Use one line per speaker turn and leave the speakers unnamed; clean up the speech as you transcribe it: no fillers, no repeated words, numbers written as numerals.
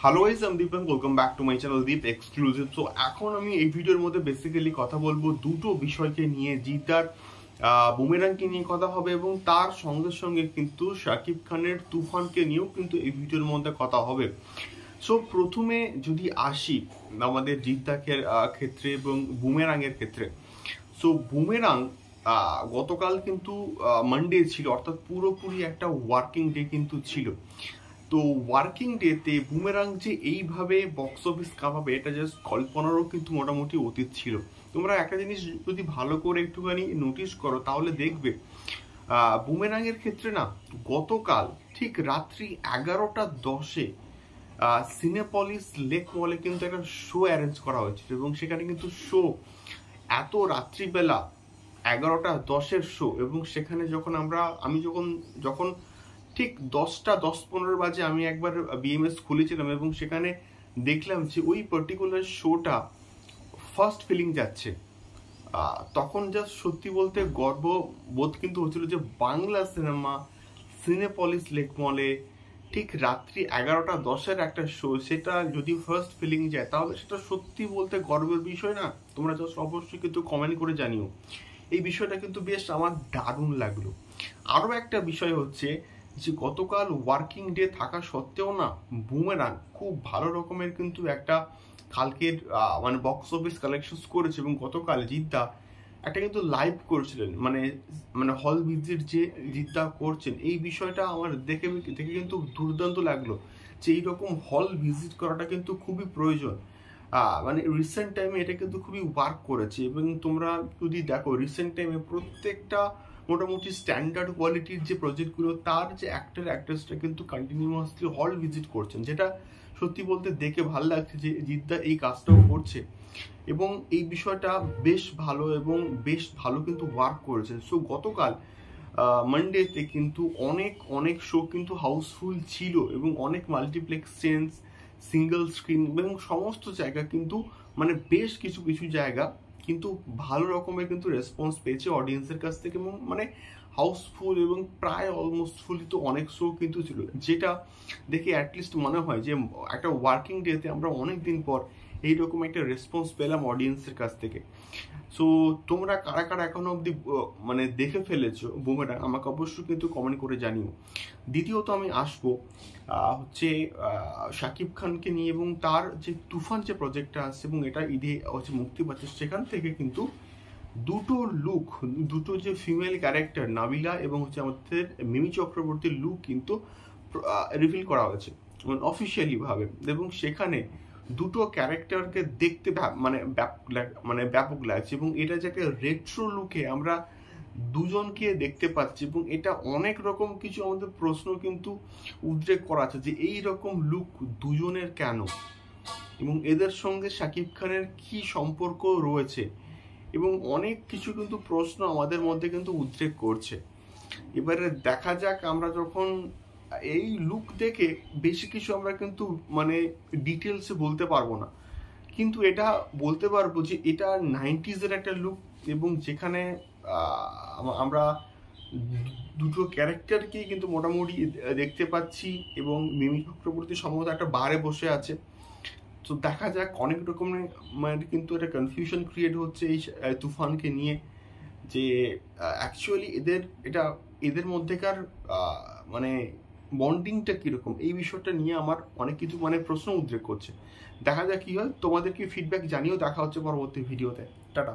Hello guys, আমি Deep, welcome back to my channel Deep exclusive. So এখন আমি এই ভিডিওর মধ্যে বেসিক্যালি কথা বলবো দুটো বিষয়কে নিয়ে। জিদ্দার বুমেরাংকে নিয়ে কথা হবে এবং তার সঙ্গে সঙ্গে কিন্তু শাকিব খানের তুফানকে নিয়েও কিন্তু এই ভিডিওর মধ্যে কথা হবে। সো প্রথমে যদি আসি আমাদের জিদ্দাকে ক্ষেত্রে এবং বুমেরাংয়ের ক্ষেত্রে। সো বুমেরাং গতকাল কিন্তু মানডে ছিল, অর্থাৎ পুরোপুরি একটা ওয়ার্কিং ডে কিন্তু ছিল। তো ওয়ার্কিং ডেতে বুমেরাং যে এইভাবে বক্স অফিস কাঁপাবে এটা জাস্ট কল্পনারও কিন্তু মোটামুটি অতীত ছিল। তোমরা একটা জিনিস যদি ভালো করে একটুখানি নোটিস করো তাহলে দেখবে বুমেরাংয়ের ক্ষেত্রে না, গতকাল ঠিক রাত্রি 11:10 সিনেপলিস লেক মলে কিন্তু একটা শো অ্যারেঞ্জ করা হয়েছিল এবং সেখানে কিন্তু শো এত রাত্রিবেলা 11:10 শো, এবং সেখানে যখন আমি যখন ঠিক 10:10-15 বাজে আমি একবার বিএমএস খুলেছিলাম এবং সেখানে দেখলাম যে ওই পার্টিকুলার শোটা ফার্স্ট ফিলিং যাচ্ছে। তখন জাস্ট সত্যি বলতে গর্ববোধ কিন্তু হচ্ছিল যে বাংলা সিনেমা সিনেপলিস লেক মলে ঠিক রাত্রি 11:10 একটা শো, সেটা যদি ফার্স্ট ফিলিং যায় তাহলে সেটা সত্যি বলতে গর্বের বিষয় না? তোমরা জাস্ট অবশ্যই কিন্তু কমেন্ট করে জানিও। এই বিষয়টা কিন্তু বেশ আমার দারুণ লাগলো। আরও একটা বিষয় হচ্ছে যে গতকাল ওয়ার্কিং ডে থাকা সত্ত্বেও না, বুমেরাং খুব ভালো রকমের কিন্তু একটা কালকের মানে বক্স অফিস কালেকশন করেছে এবং গতকাল জিদ্দা একটা কিন্তু লাইভ করেছিলেন, মানে হল ভিজিট যে জিদ্দা করছেন, এই বিষয়টা আমার দেখে কিন্তু দুর্দান্ত লাগলো যে এইরকম হল ভিজিট করাটা কিন্তু খুবই প্রয়োজন। মানে রিসেন্ট টাইমে এটা কিন্তু খুবই ওয়ার্ক করেছে এবং তোমরা যদি দেখো রিসেন্ট টাইমে প্রত্যেকটা মোটামুটি স্ট্যান্ডার্ড কোয়ালিটির যে প্রজেক্টগুলো, তার যে অ্যাক্টর অ্যাক্ট্রেসটা কিন্তু কন্টিনিউয়াসলি হল ভিজিট করছেন, যেটা সত্যি বলতে দেখে ভালো লাগছে যে জিদ্দা এই কাজটাও করছে এবং এই বিষয়টা বেশ ভালো এবং বেশ ভালো কিন্তু ওয়ার্ক করেছে। সো গতকাল মানডেতে কিন্তু অনেক শো কিন্তু হাউসফুল ছিল এবং অনেক মাল্টিপ্লেক্স চেঞ্জ, সিঙ্গেল স্ক্রিন এবং সমস্ত জায়গা কিন্তু মানে বেশ কিছু জায়গা কিন্তু ভালো রকমের কিন্তু রেসপন্স পেয়েছে অডিয়েন্সের কাছ থেকে এবং মানে হাউসফুল এবং প্রায় অলমোস্ট ফুলি তো অনেক শো কিন্তু ছিল, যেটা দেখে অ্যাটলিস্ট মনে হয় যে একটা ওয়ার্কিং ডেতে আমরা অনেক দিন পর এইরকম একটা রেসপন্স পেলাম অডিয়েন্সের কাছ থেকে। সো তোমরা কারা কারা এখনো অবধি মানে দেখে ফেলেছো বুমেরাং, আমাকে অবশ্যই কিন্তু কমেন্ট করে জানিও। দ্বিতীয়ত আমি আসবো হচ্ছে শাকিব খানকে নিয়ে এবং তার যে তুফান যে প্রজেক্টটা আসছে এবং এটা ঈদে হচ্ছে মুক্তি পাচ্ছে, সেখান থেকে কিন্তু দুটো যে ফিমেল ক্যারেক্টার নাবিলা এবং হচ্ছে আমাদের মিমি চক্রবর্তীর লুক কিন্তু রিভিল করা হয়েছে অফিসিয়ালি ভাবে এবং সেখানে দুটো ক্যারেক্টারকে দেখতে মানে ব্যাপক লাগছে এবং এটা যাকে রেট্রো লুকে আমরা দুজনকে দেখতে পাচ্ছি এবং এটা অনেক রকম কিছু আমাদের প্রশ্ন কিন্তু উদ্রেক করা আছে যে এই রকম লুক দুজনের কেন এবং এদের সঙ্গে শাকিব খানের কি সম্পর্ক রয়েছে এবং অনেক কিছু কিন্তু প্রশ্ন আমাদের মধ্যে কিন্তু উদ্রেক করছে। এবারে দেখা যাক, আমরা যখন এই লুক দেখে বেশি কিছু আমরা কিন্তু মানে ডিটেলসে বলতে পারবো না, কিন্তু এটা বলতে পারবো যে এটা 90s-এর একটা লুক এবং যেখানে আমরা দুটো ক্যারেক্টারকেই কিন্তু মোটামুটি দেখতে পাচ্ছি এবং মিমি চক্রবর্তী সম্ভবত একটা বারে বসে আছে। তো দেখা যাক, অনেক রকমের মানে কিন্তু একটা কনফিউশন ক্রিয়েট হচ্ছে এই তুফানকে নিয়ে যে অ্যাকচুয়ালি এদের মধ্যেকার মানে বন্ডিংটা কিরকম, এই বিষয়টা নিয়ে আমার অনেক কিছু মানে প্রশ্ন উদ্রেক করছে। দেখা যাক কি হয়, তোমাদের কি ফিডব্যাক জানিও। দেখা হচ্ছে পরবর্তী ভিডিওতে। টাটা।